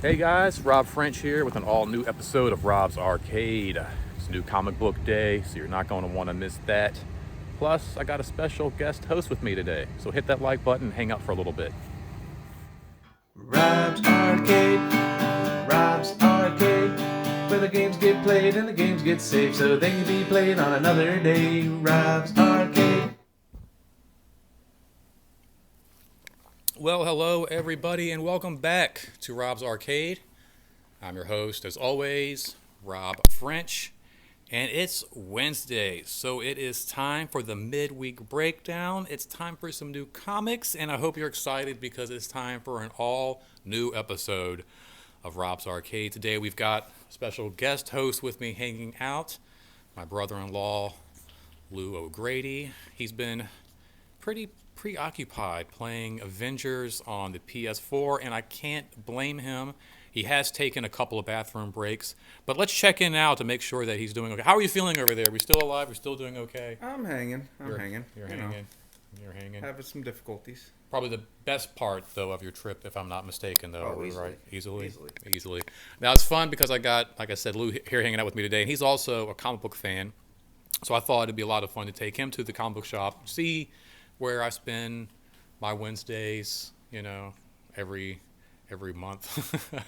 Hey guys, Rob French here with an all-new episode of Rob's Arcade. It's new comic book day, so you're not going to want to miss that. Plus, I got a special guest host with me today, so hit that like button and hang out for a little bit. Rob's Arcade, Rob's Arcade, where the games get played and the games get saved so they can be played on another day. Rob's Arcade. Well, hello everybody, and welcome back to Rob's Arcade. I'm your host, as always, Rob French, and it's Wednesday, so it is time for the Midweek Breakdown. It's time for some new comics, and I hope you're excited because it's time for an all-new episode of Rob's Arcade. Today we've got a special guest host with me hanging out, my brother-in-law, Lou O'Grady. He's been pretty preoccupied playing Avengers on the PS4, and I can't blame him. He has taken a couple of bathroom breaks, but let's check in now to make sure that he's doing okay. How are you feeling over there? Are we still alive? We're still doing okay? I'm hanging. You're hanging. You're you hanging. know, You're hanging. having some difficulties. Probably the best part, though, of your trip, if I'm not mistaken, though. Oh, easily. Right? Easily. Easily. Now, it's fun because I got, like I said, Lou here hanging out with me today, and he's also a comic book fan. So I thought it'd be a lot of fun to take him to the comic book shop, see where I spend my Wednesdays, every month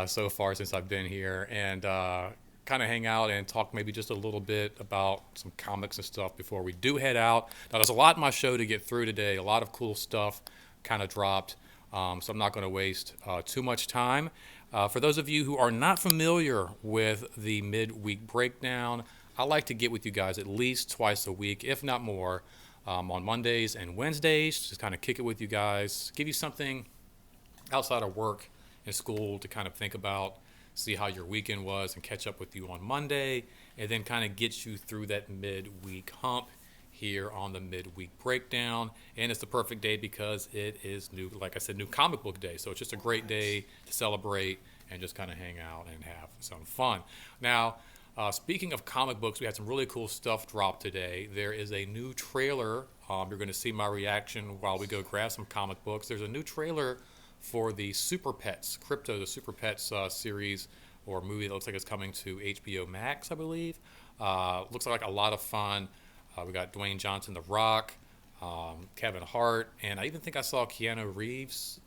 so far since I've been here, and kind of hang out and talk maybe just a little bit about some comics and stuff before we do head out. Now, there's a lot in my show to get through today. A lot of cool stuff kind of dropped, so I'm not going to waste too much time. For those of you who are not familiar with the Midweek Breakdown, I like to get with you guys at least twice a week, if not more, on Mondays and Wednesdays, just kind of kick it with you guys, give you something outside of work and school to kind of think about, see how your weekend was, and catch up with you on Monday, and then kind of get you through that midweek hump here on the Midweek Breakdown. And it's the perfect day because it is new, like I said, new comic book day. So it's just a great day to celebrate and just kind of hang out and have some fun. Now, speaking of comic books, we had some really cool stuff drop today. There is a new trailer. You're going to see my reaction while we go grab some comic books. There's a new trailer for the Super Pets, the Super Pets series or movie that looks like it's coming to HBO Max, I believe. Looks like a lot of fun. We got Dwayne Johnson, The Rock, Kevin Hart, and I even think I saw Keanu Reeves'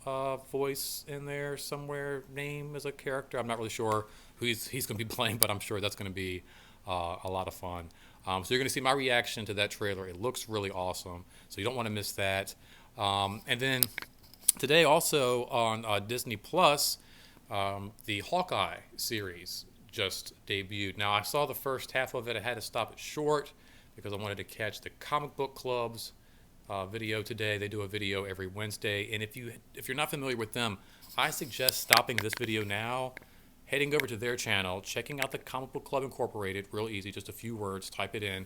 voice in there somewhere, name as a character. I'm not really sure who he's going to be playing, but I'm sure that's going to be a lot of fun. So you're going to see my reaction to that trailer. It looks really awesome, so you don't want to miss that. And then today also on Disney Plus, the Hawkeye series just debuted. Now, I saw the first half of it. I had to stop it short because I wanted to catch the Comic Book Club's video today. They do a video every Wednesday, and if you're not familiar with them, I suggest stopping this video now, heading over to their channel, checking out the Comic Book Club Incorporated, real easy, just a few words, type it in,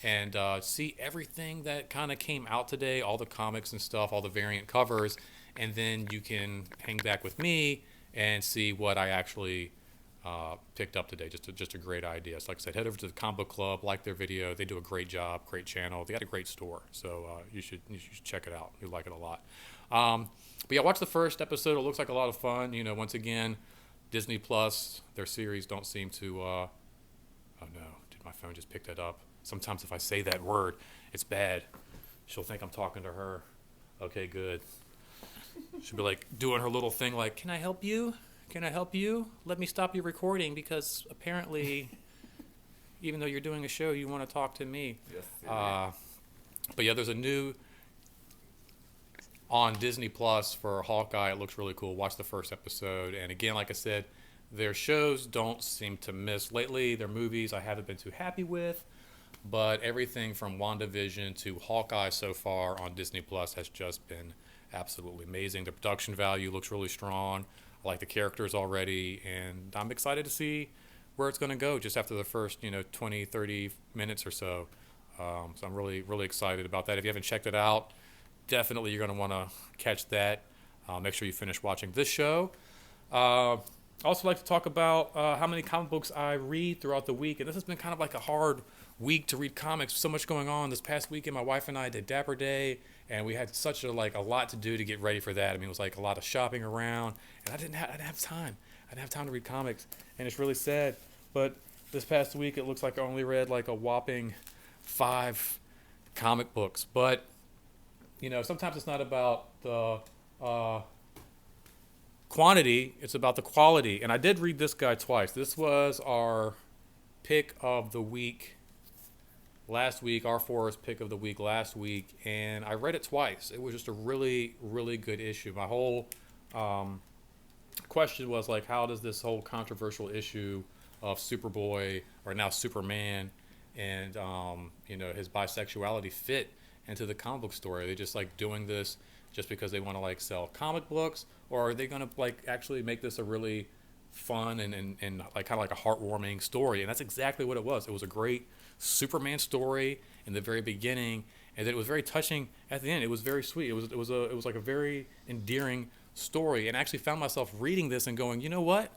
and see everything that kind of came out today, all the comics and stuff, all the variant covers, and then you can hang back with me and see what I actually picked up today. Just a great idea. So like I said, head over to the Comic Book Club, like their video. They do a great job, great channel. They got a great store, so you should check it out. You'll like it a lot. But yeah, watch the first episode. It looks like a lot of fun. Once again, Disney Plus, their series don't seem to. Oh no, did my phone just pick that up? Sometimes if I say that word, it's bad. She'll think I'm talking to her. Okay, good. She'll be like doing her little thing like, can I help you? Can I help you? Let me stop your recording because apparently, even though you're doing a show, you want to talk to me. Yes. But yeah, there's a new on Disney Plus for Hawkeye. It looks really cool. Watch the first episode. And again, like I said, their shows don't seem to miss lately. Their movies I haven't been too happy with. But everything from WandaVision to Hawkeye so far on Disney Plus has just been absolutely amazing. The production value looks really strong. I like the characters already, and I'm excited to see where it's going to go just after the first 20, 30 minutes or so. So I'm really, really excited about that. If you haven't checked it out, definitely you're going to want to catch that. Make sure you finish watching this show. I also like to talk about how many comic books I read throughout the week, and this has been kind of like a hard week to read comics. So much going on. This past weekend, my wife and I did Dapper Day and we had such a lot to do to get ready for that. I mean, it was like a lot of shopping around, and I didn't have time. I didn't have time to read comics, and it's really sad. But this past week, it looks like I only read like a whopping 5 comic books. But sometimes it's not about the quantity; it's about the quality. And I did read this guy twice. This was our pick of the week last week, our Forest pick of the week last week, and I read it twice. It was just a really, really good issue. My whole question was like, how does this whole controversial issue of Superboy, or now Superman, and his bisexuality fit into the comic book story? Are they just like doing this just because they want to like sell comic books, or are they gonna like actually make this a really fun and like kind of like a heartwarming story? And that's exactly what it was. It was a great Superman story in the very beginning, and then it was very touching at the end. It was very sweet. It was like a very endearing story, and I actually found myself reading this and going, you know what?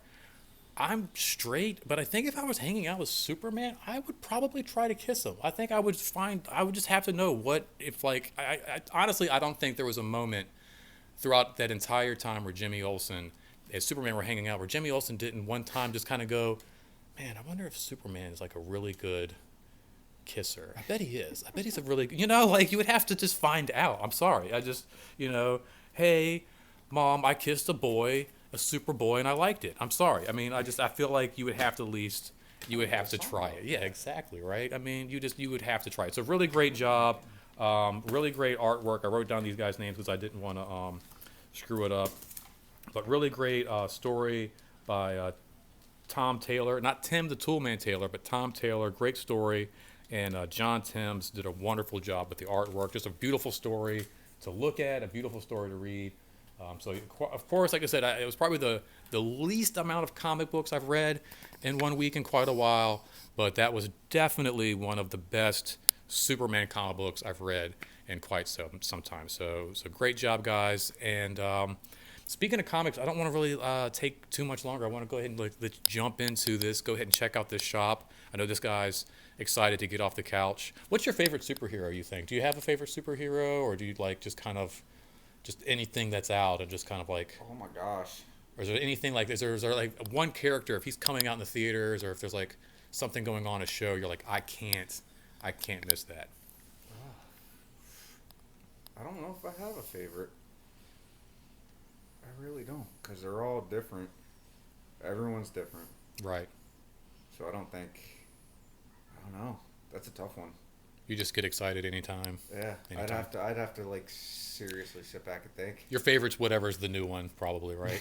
I'm straight, but I think if I was hanging out with Superman, I would probably try to kiss him. I think I would just have to know what if like I honestly I don't think there was a moment throughout that entire time where Jimmy Olsen and Superman were hanging out where Jimmy Olsen didn't one time just kind of go, man, I wonder if Superman is like a really good kisser. I bet he is. I bet he's a really, like you would have to just find out. I'm sorry. I just, hey, Mom, I kissed a Superboy, and I liked it. I'm sorry. I mean, I feel like you would have to at least, you would have to try it. Yeah, exactly, right? I mean, you would have to try it. It's a really great job, really great artwork. I wrote down these guys' names because I didn't want to screw it up. But really great story by Tom Taylor. Not Tim the Toolman Taylor, but Tom Taylor. Great story. And John Timms did a wonderful job with the artwork. Just a beautiful story to look at, a beautiful story to read. So, of course, like I said, it was probably the least amount of comic books I've read in one week in quite a while. But that was definitely one of the best Superman comic books I've read in quite some time. So great job, guys. And speaking of comics, I don't want to really take too much longer. I want to go ahead and let's jump into this. Go ahead and check out this shop. I know this guy's excited to get off the couch. What's your favorite superhero, you think? Do you have a favorite superhero, or do you like just kind of just anything that's out and just kind of like... Oh my gosh. Or is there anything like, is there like one character, if he's coming out in the theaters, or if there's like something going on a show, you're like, I can't miss that? I don't know if I have a favorite. I really don't, because they're all different. Everyone's different. Right. So I don't know. That's a tough one. You just get excited anytime. Yeah, anytime. I'd have to like seriously sit back and think. Your favorite's whatever's the new one, probably, right?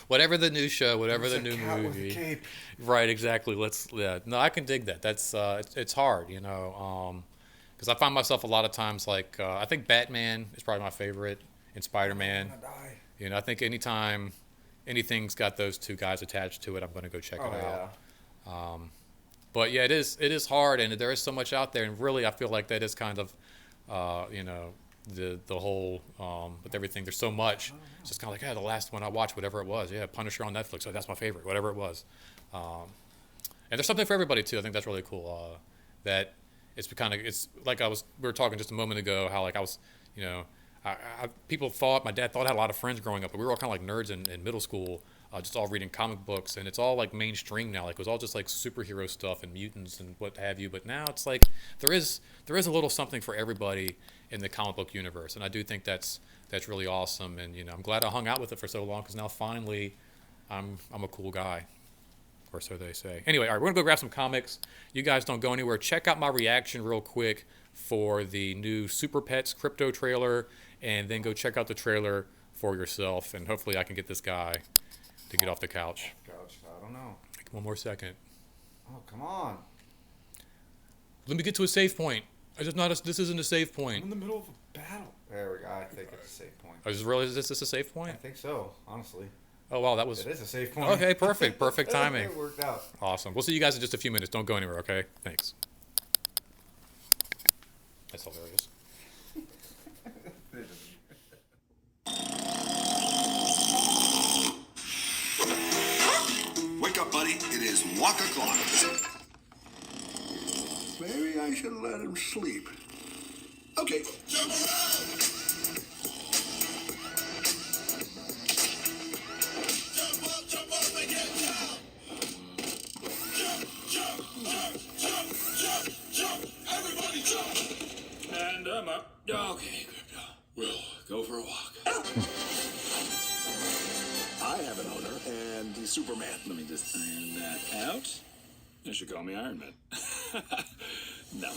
Whatever the new show, whatever the new movie. With a cape. Right, exactly. No, I can dig that. That's it's hard, because I find myself a lot of times like I think Batman is probably my favorite, and Spider-Man. I'm gonna die. I think anytime anything's got those two guys attached to it, I'm going to go check it out. Yeah. But yeah, it is hard, and there is so much out there, and really, I feel like that is kind of, the whole with everything. There's so much. It's just kind of like, the last one I watched, whatever it was, Punisher on Netflix. So that's my favorite, whatever it was. And there's something for everybody too. I think that's really cool. That it's like we were talking just a moment ago, how like I was, my dad thought I had a lot of friends growing up, but we were all kind of like nerds in middle school. Just all reading comic books, and it's all like mainstream now. Like it was all just like superhero stuff and mutants and what have you. But now it's like there is a little something for everybody in the comic book universe, and I do think that's really awesome. And I'm glad I hung out with it for so long, because now finally I'm a cool guy, or so they say. Anyway, all right, we're gonna go grab some comics. You guys don't go anywhere. Check out my reaction real quick for the new Super Pets crypto trailer, and then go check out the trailer for yourself. And hopefully I can get this guy to get off the couch. I don't know. One more second. Oh, come on. Let me get to a save point. This isn't a save I'm point. in the middle of a battle. There we go. I think it's a save point. I just realized, is this a save I point? think so, honestly. Oh, wow, that was... It is a save point. Okay, perfect. Perfect timing. It worked out. Awesome. We'll see you guys in just a few minutes. Don't go anywhere, okay? Thanks. That's hilarious. Wake up, buddy. It is walk o'clock. Maybe I should let him sleep. Okay, Okay, Crypto. We'll go for a walk. I have an owner, and he's Superman. Let me just iron that out. You should call me Iron Man. No.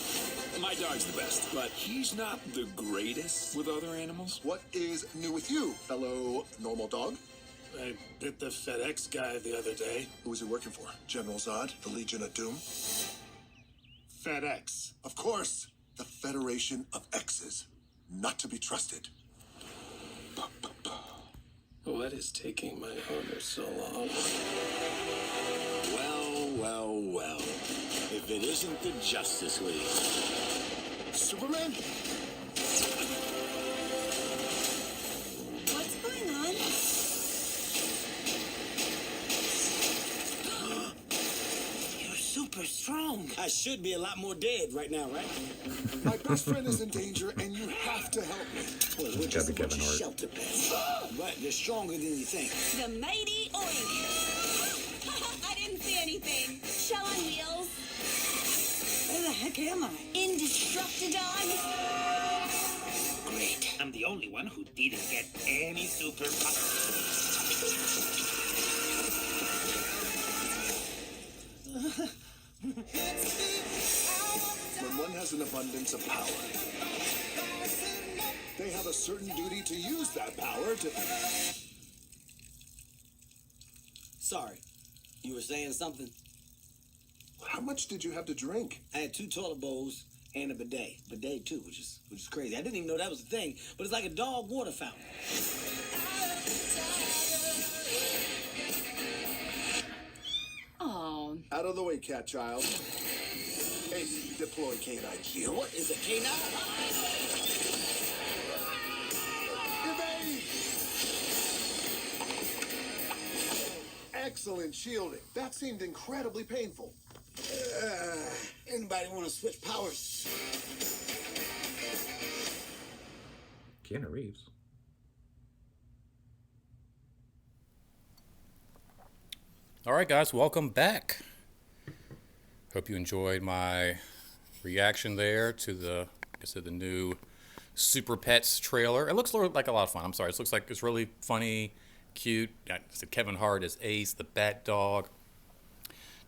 My dog's the best, but he's not the greatest with other animals. What is new with you, fellow normal dog? I bit the FedEx guy the other day. Who was he working for? General Zod? The Legion of Doom? FedEx. Of course. The Federation of X's. Not to be trusted. What is taking my owner so long? Well. If it isn't the Justice League. Superman? What's going on? You're super strong. I should be a lot more dead right now, right? My best friend is in danger, and you have to help me. Well, we're just a bunch of shelter pets. But they're stronger than you think. The mighty Oink. I didn't see anything. Shell on wheels. Where the heck am I? Indestructidog. Great. I'm the only one who didn't get any superpowers. When one has an abundance of power, they have a certain duty to use that power to... Sorry. You were saying something? How much did you have to drink? I had 2 toilet bowls and a bidet. Bidet too, which is crazy. I didn't even know that was a thing, but it's like a dog water fountain. Oh. Out of the way, cat child. Ace, deploy canine shield. What is a canine? Evade! Excellent shielding. That seemed incredibly painful. Anybody want to switch powers? Keanu Reeves. All right, guys, welcome back. Hope you enjoyed my reaction there to the new Super Pets trailer. It looks like a lot of fun. I'm sorry, it looks like it's really funny, cute. I said Kevin Hart as Ace, the Bat Dog.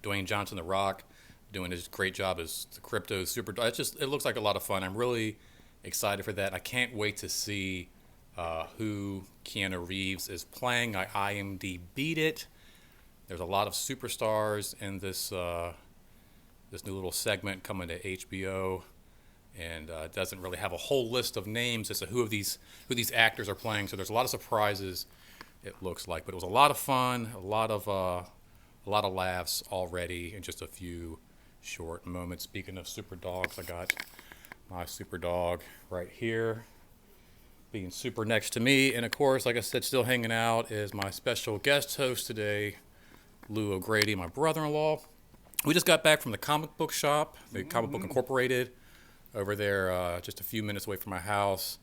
Dwayne Johnson, The Rock, doing his great job as the Crypto Super Dog. It looks like a lot of fun. I'm really excited for that. I can't wait to see who Keanu Reeves is playing. I IMDb'd it. There's a lot of superstars in this new little segment coming to HBO, and it doesn't really have a whole list of names as to who these actors are playing. So there's a lot of surprises. It looks like, but it was a lot of fun, a lot of laughs already in just a few short moments. Speaking of super dogs, I got my super dog right here, being super next to me, and of course, like I said, still hanging out is my special guest host today, Lou O'Grady, my brother-in-law. We just got back from the comic book shop, the Comic Book Incorporated, over there just a few minutes away from my house,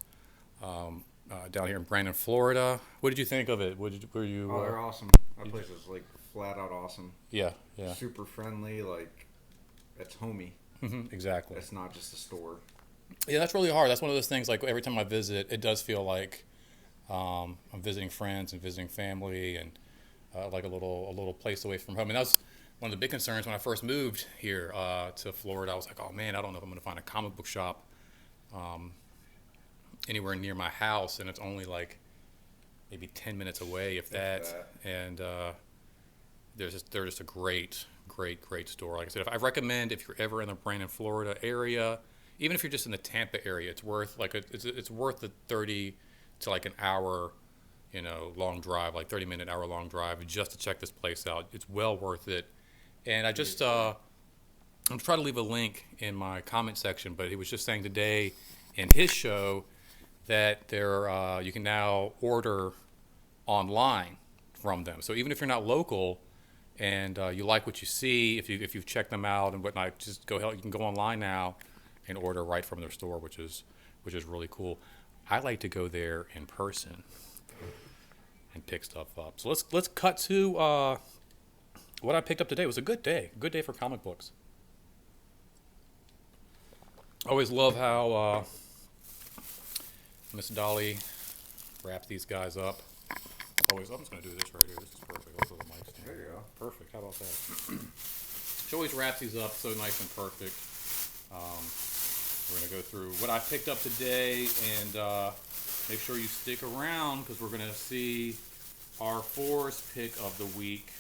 down here in Brandon, Florida. What did you think of it? Were you? Oh, they're awesome. That place is like flat out awesome. Yeah. Super friendly, like it's homey. Exactly. It's not just a store. Yeah, that's really hard. That's one of those things. Like every time I visit, it does feel like I'm visiting friends and visiting family, and like a little place away from home. And that's one of the big concerns when I first moved here to Florida. I was like, oh man, I don't know if I'm going to find a comic book shop anywhere near my house, and it's only like maybe 10 minutes away, if that. And they're just a great store. Like I said, I recommend if you're ever in the Brandon, Florida area, even if you're just in the Tampa area, it's worth it's worth the 30 to like an hour, long drive, like 30-minute, hour-long drive, just to check this place out. It's well worth it. And I just I'm trying to leave a link in my comment section, but he was just saying today in his show that you can now order online from them. So even if you're not local and you like what you see, if you've checked them out and whatnot, just go ahead. You can go online now and order right from their store, which is really cool. I like to go there in person and pick stuff up. So let's cut to what I picked up today. It was a good day for comic books. I always love how Miss Dolly wraps these guys up. Always, I'm just going to do this right here. This is perfect. Also the mic stand. There you go. Perfect. How about that? She always wraps these up so nice and perfect. We're going to go through what I picked up today, and make sure you stick around because we're going to see our Forrest pick of the week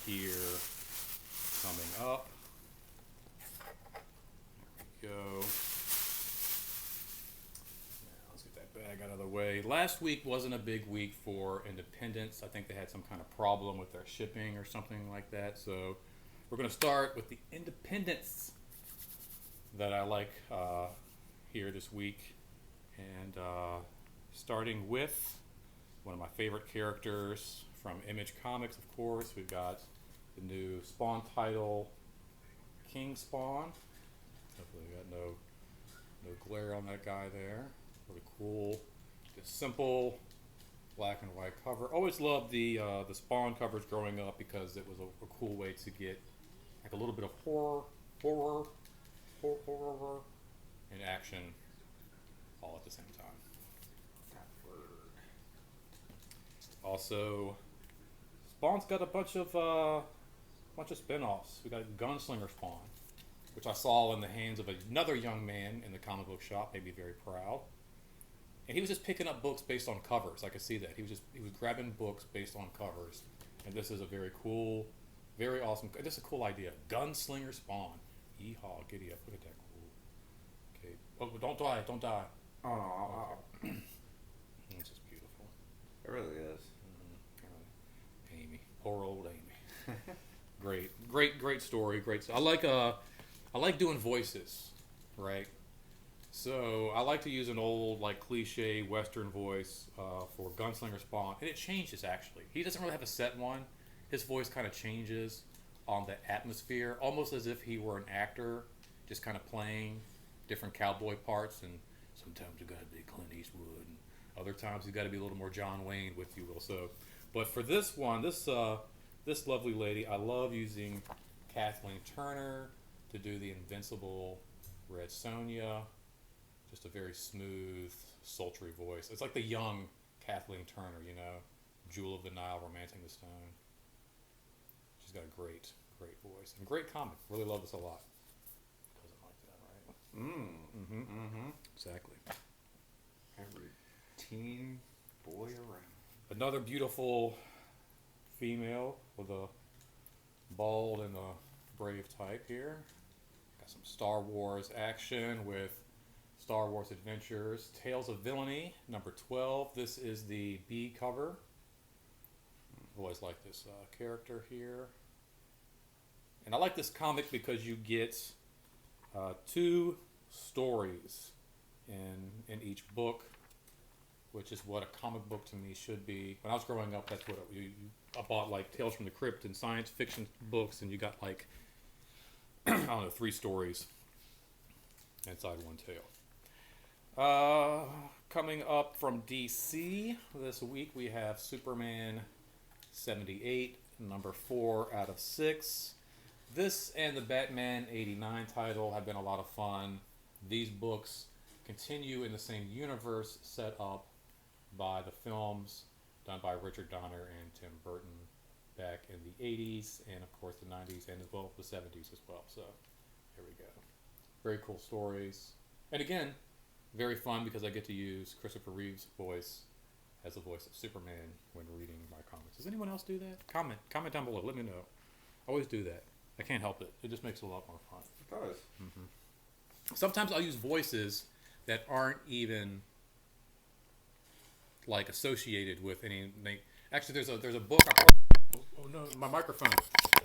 here coming up. There we go. Now let's get that bag out of the way. Last week wasn't a big week for independents. I think they had some kind of problem with their shipping or something like that. So we're going to start with the independents that I like here this week. And starting with one of my favorite characters from Image Comics, of course. We've got the new Spawn title, King Spawn. Hopefully we got no glare on that guy there. Really cool. Just simple black and white cover. Always loved the Spawn covers growing up because it was a cool way to get like a little bit of horror and action all at the same time. Also, Spawn's got a bunch of spin-offs. We got Gunslinger Spawn, which I saw in the hands of another young man in the comic book shop, made me very proud. And he was just picking up books based on covers. I could see that. He was grabbing books based on covers. And this is a very cool, very awesome, just a cool idea. Gunslinger Spawn. Yeehaw, giddy up. Look at that cool. Okay. Oh, don't die. Oh, no. This is beautiful. It really is. Amy. Poor old Amy. Great story. I like doing voices, right? So I like to use an old, like, cliche Western voice for Gunslinger Spawn, and it changes actually. He doesn't really have a set one. His voice kind of changes on the atmosphere, almost as if he were an actor, just kind of playing different cowboy parts. And sometimes you got to be Clint Eastwood, and other times you got to be a little more John Wayne, with you will. So, but for this one, this lovely lady, I love using Kathleen Turner to do the Invincible Red Sonja. Just a very smooth, sultry voice. It's like the young Kathleen Turner, you know, Jewel of the Nile, Romancing the Stone. She's got a great voice and great comic. Really love this a lot. Doesn't like that, right? Exactly. Every teen boy around. Another beautiful female with a bald and a brave type here. Got some Star Wars action with Star Wars Adventures, Tales of Villainy, number 12. This is the B cover. I've always liked this character here. And I like this comic because you get 2 stories in each book, which is what a comic book to me should be. When I was growing up, that's what I bought, like Tales from the Crypt and science fiction books, and you got like, I don't know, 3 stories inside one tale. Coming up from DC this week, we have Superman 78, number 4 out of 6. This and the Batman 89 title have been a lot of fun. These books continue in the same universe set up by the films done by Richard Donner and Tim Burton back in the 80s and, of course, the 90s and as well the 70s as well. So, here we go. Very cool stories. And again, very fun because I get to use Christopher Reeve's voice as the voice of Superman when reading my comics. Does anyone else do that? Comment down below. Let me know. I always do that. I can't help it. It just makes it a lot more fun. It does. Sometimes I'll use voices that aren't even like associated with any. Actually, there's a book. Oh no, my microphone.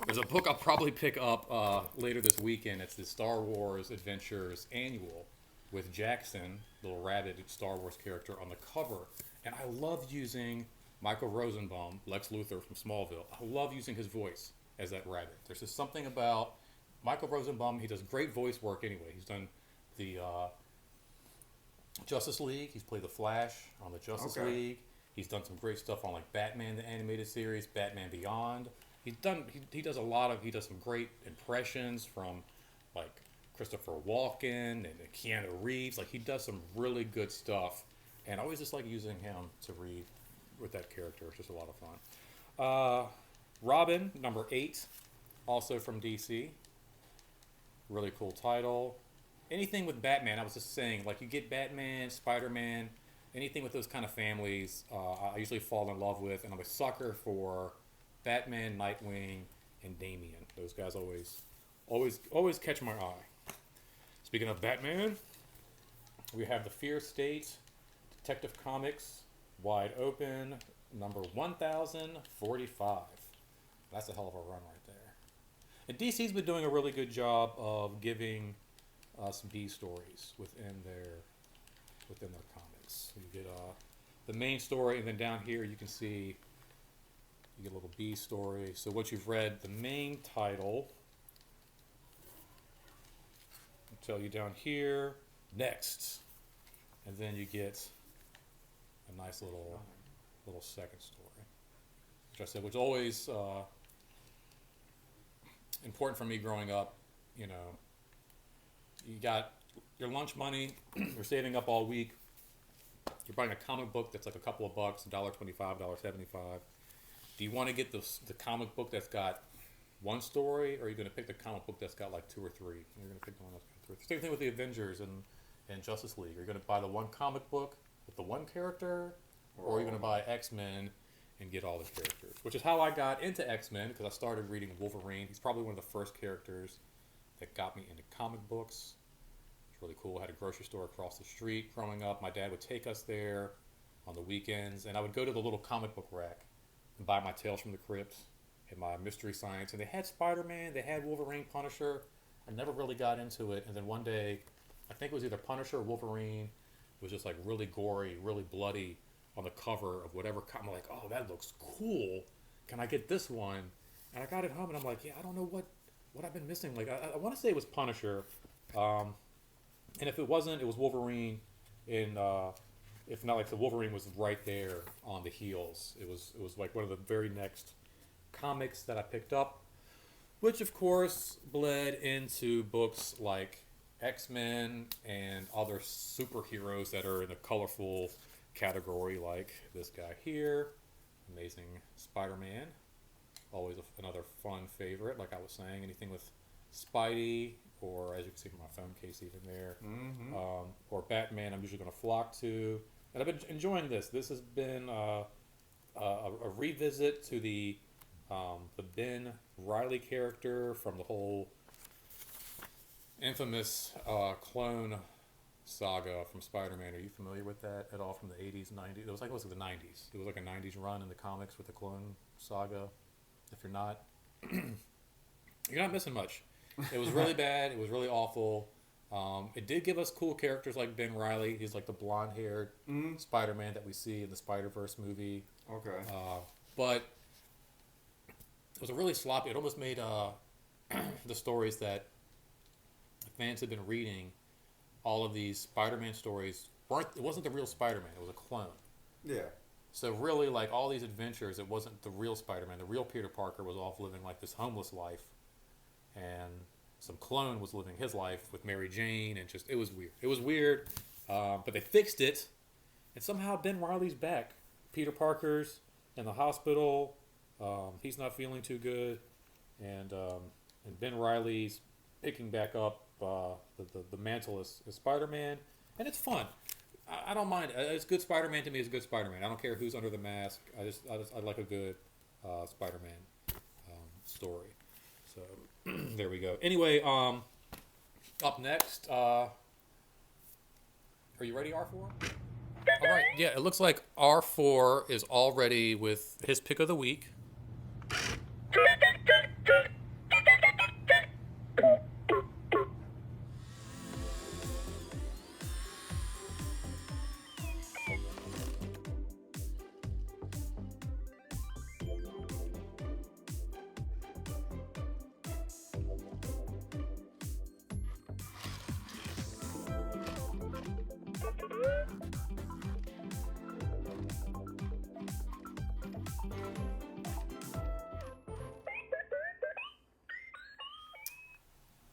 There's a book I'll probably pick up later this weekend. It's the Star Wars Adventures Annual with Jackson, little rabbit Star Wars character, on the cover. And I love using Michael Rosenbaum, Lex Luthor from Smallville. I love using his voice as that rabbit. There's just something about Michael Rosenbaum. He does great voice work anyway. He's done the Justice League. He's played the Flash on the Justice League. He's done some great stuff on like Batman the Animated Series, Batman Beyond. He does some great impressions from like Christopher Walken and Keanu Reeves. Like he does some really good stuff. And I always just like using him to read with that character. It's just a lot of fun. Robin, number 8, also from DC. Really cool title. Anything with Batman, I was just saying, like you get Batman, Spider-Man, anything with those kind of families, I usually fall in love with, and I'm a sucker for Batman, Nightwing, and Damian. Those guys always catch my eye. Speaking of Batman, we have the Fear State Detective Comics Wide Open, number 1045. That's a hell of a run right there. And DC's been doing a really good job of giving some B stories within their comics. So you get the main story, and then down here you can see you get a little B story. So what you've read, the main title, I'll tell you down here, next, and then you get a nice little second story, which I said was always important for me growing up. You know, you got your lunch money, you're saving up all week, you're buying a comic book that's like a couple of bucks, $1.25, $1.75. Do you want to get the comic book that's got one story, or are you going to pick the comic book that's got like 2 or 3? You're going to pick the one that's got 3. Same thing with the Avengers and Justice League. Are you going to buy the one comic book with the one character, or are you going to buy X-Men and get all the characters? Which is how I got into X-Men, because I started reading Wolverine. He's probably one of the first characters that got me into comic books. It's really cool. I had a grocery store across the street growing up. My dad would take us there on the weekends, and I would go to the little comic book rack and buy my Tales from the Crypt and my Mystery Science. And they had Spider-Man, they had Wolverine, Punisher. I never really got into it. And then one day, I think it was either Punisher or Wolverine, was just like really gory, really bloody on the cover of whatever. I'm like, oh, that looks cool. Can I get this one? And I got it home, and I'm like, yeah, I don't know what I've been missing. Like, I want to say it was Punisher. And if it wasn't, it was Wolverine. And if not, like the Wolverine was right there on the heels. It was like one of the very next comics that I picked up, which of course bled into books like X-Men and other superheroes that are in a colorful category, like this guy here, Amazing Spider-Man. Always another fun favorite, like I was saying. Anything with Spidey, or as you can see from my phone case even there, or Batman, I'm usually going to flock to. And I've been enjoying this. This has been a revisit to the Ben Reilly character from the whole infamous clone saga from Spider-Man. Are you familiar with that at all, from the 80s, 90s? It was the 90s. It was like a 90s run in the comics with the clone saga. If you're not, you're not missing much. It was really bad. It was really awful. It did give us cool characters like Ben Reilly. He's like the blonde-haired Spider-Man that we see in the Spider-Verse movie. Okay. But it was a really sloppy. It almost made the stories that fans had been reading, all of these Spider-Man stories, it wasn't the real Spider-Man. It was a clone. Yeah. So really, like all these adventures, it wasn't the real Spider-Man. The real Peter Parker was off living like this homeless life, and some clone was living his life with Mary Jane, and just it was weird. It was weird, but they fixed it, and somehow Ben Reilly's back. Peter Parker's in the hospital. He's not feeling too good, and Ben Reilly's picking back up the mantle as Spider-Man, and it's fun. I don't mind. It's good. Spider-Man to me is good Spider-Man. I don't care who's under the mask. I like a good Spider-Man story. So there we go. Anyway, up next, are you ready, R4? All right. Yeah, it looks like R4 is all ready with his pick of the week.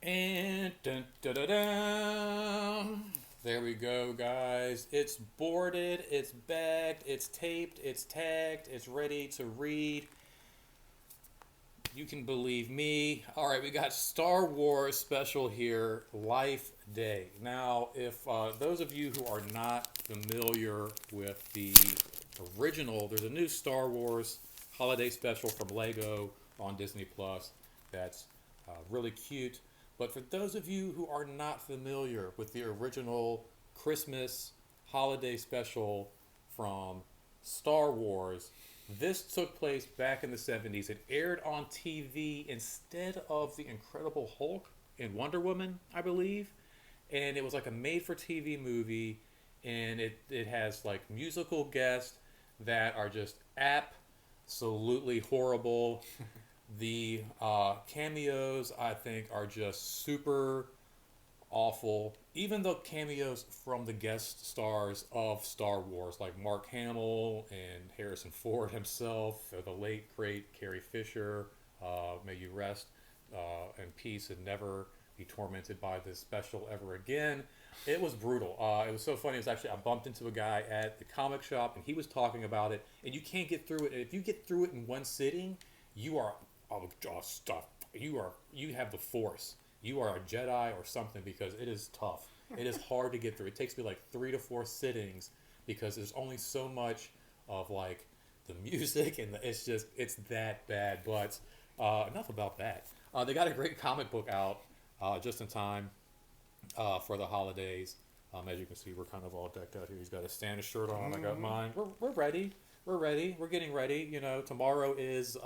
And dun, dun, dun, dun. There we go, guys. It's boarded, it's bagged, it's taped, it's tagged, it's ready to read. You can believe me. All right, we got Star Wars special here, Life Day. Now, if those of you who are not familiar with the original, there's a new Star Wars holiday special from Lego on Disney Plus that's really cute. But for those of you who are not familiar with the original Christmas holiday special from Star Wars, this took place back in the 70s. It aired on TV instead of The Incredible Hulk and Wonder Woman, I believe. And it was like a made-for-TV movie, and it has like musical guests that are just absolutely horrible. The cameos, I think, are just super awful. Even the cameos from the guest stars of Star Wars, like Mark Hamill and Harrison Ford himself, or the late, great Carrie Fisher, may you rest in peace and never be tormented by this special ever again. It was brutal. It was so funny. It was actually, I bumped into a guy at the comic shop, and he was talking about it, and you can't get through it. And if you get through it in one sitting, you are stuff. You have the Force. You are a Jedi or something, because it is tough. It is hard to get through. It takes me like 3 to 4 sittings because there's only so much of like the music and it's that bad. But enough about that. They got a great comic book out just in time for the holidays. As you can see, we're kind of all decked out here. He's got a Santa shirt on. I got mine. We're ready. We're ready. We're getting ready. You know, tomorrow is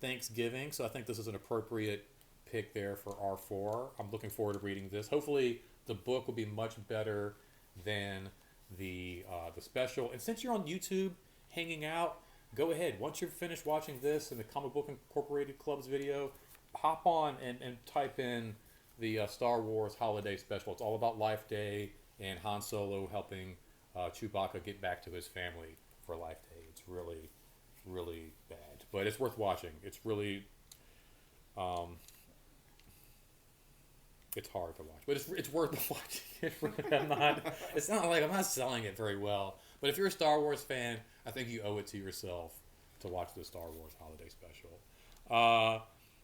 Thanksgiving, so I think this is an appropriate pick there for R4. I'm looking forward to reading this. Hopefully, the book will be much better than the special. And since you're on YouTube hanging out, go ahead. Once you're finished watching this and the Comic Book Incorporated Club's video, hop on and type in the Star Wars Holiday Special. It's all about Life Day and Han Solo helping Chewbacca get back to his family for Life Day. It's really, really bad, but it's worth watching. It's really, it's hard to watch, but it's worth watching. It's not like I'm not selling it very well, but if you're a Star Wars fan, I think you owe it to yourself to watch the Star Wars Holiday Special.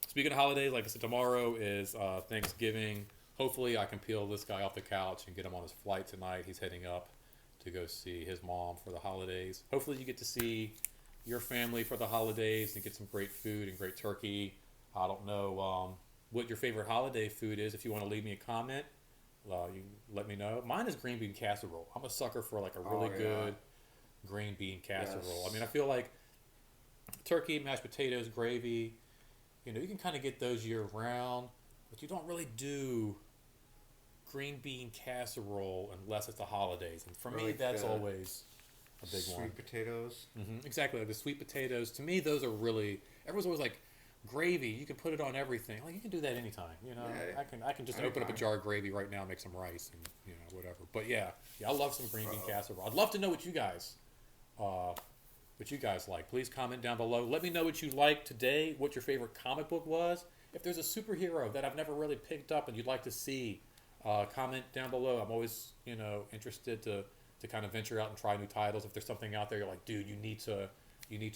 Speaking of holidays, like I said, tomorrow is Thanksgiving. Hopefully I can peel this guy off the couch and get him on his flight tonight. He's heading up to go see his mom for the holidays. Hopefully you get to see your family for the holidays and get some great food and great turkey. I don't know what your favorite holiday food is. If you want to leave me a comment, you let me know. Mine is green bean casserole. I'm a sucker for like a really good green bean casserole. Yes. I mean, I feel like turkey, mashed potatoes, gravy, you know, you can kind of get those year round, but you don't really do green bean casserole unless it's the holidays. And for me, that's always a big one. Sweet potatoes. Mm-hmm. Exactly. Like the sweet potatoes. To me, those are really, everyone's always like, gravy, you can put it on everything. Like, you can do that anytime, you know. Yeah, I can just open up a jar of gravy right now, make some rice, and, you know, whatever. But yeah, I love some green bean casserole. I'd love to know what you guys like. Please comment down below. Let me know what you liked today, what your favorite comic book was. If there's a superhero that I've never really picked up and you'd like to see, comment down below. I'm always, you know, interested to kind of venture out and try new titles. If there's something out there you're like, dude, you need to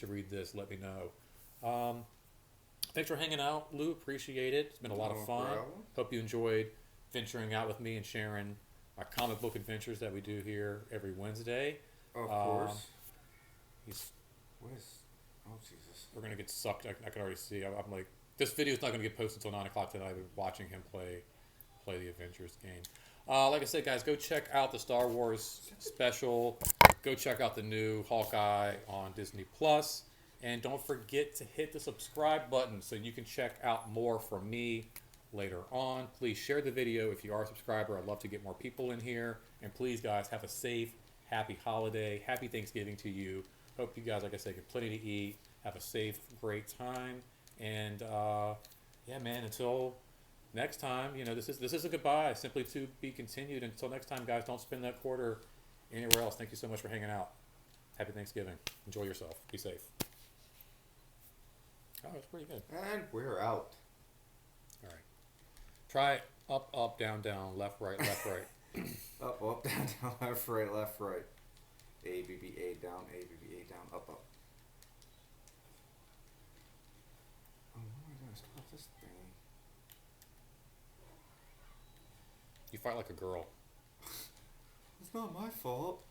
read this, let me know. Thanks for hanging out, Lou. Appreciate it. It's been a lot of fun. Hope you enjoyed venturing out with me and sharing our comic book adventures that we do here every Wednesday. Of course. Oh, Jesus. We're going to get sucked. I can already see. I'm like, this video is not going to get posted until 9 o'clock tonight. I've been watching him play the Avengers game. Like I said, guys, go check out the Star Wars special. Go check out the new Hawkeye on Disney Plus. And don't forget to hit the subscribe button so you can check out more from me later on. Please share the video if you are a subscriber. I'd love to get more people in here. And please, guys, have a safe, happy holiday. Happy Thanksgiving to you. Hope you guys, like I said, get plenty to eat. Have a safe, great time. And, yeah, man, until next time, you know, this is a goodbye. Simply to be continued. Until next time, guys, don't spend that quarter anywhere else. Thank you so much for hanging out. Happy Thanksgiving. Enjoy yourself. Be safe. Oh, it's pretty good. And we're out. All right. Try up, up, down, down, left, right, left, right. Up, up, down, down, left, right, left, right. A, B, B, A, down, A, B, B, A, down, up, up. Oh, when am I gonna start this thing? You fight like a girl. It's not my fault.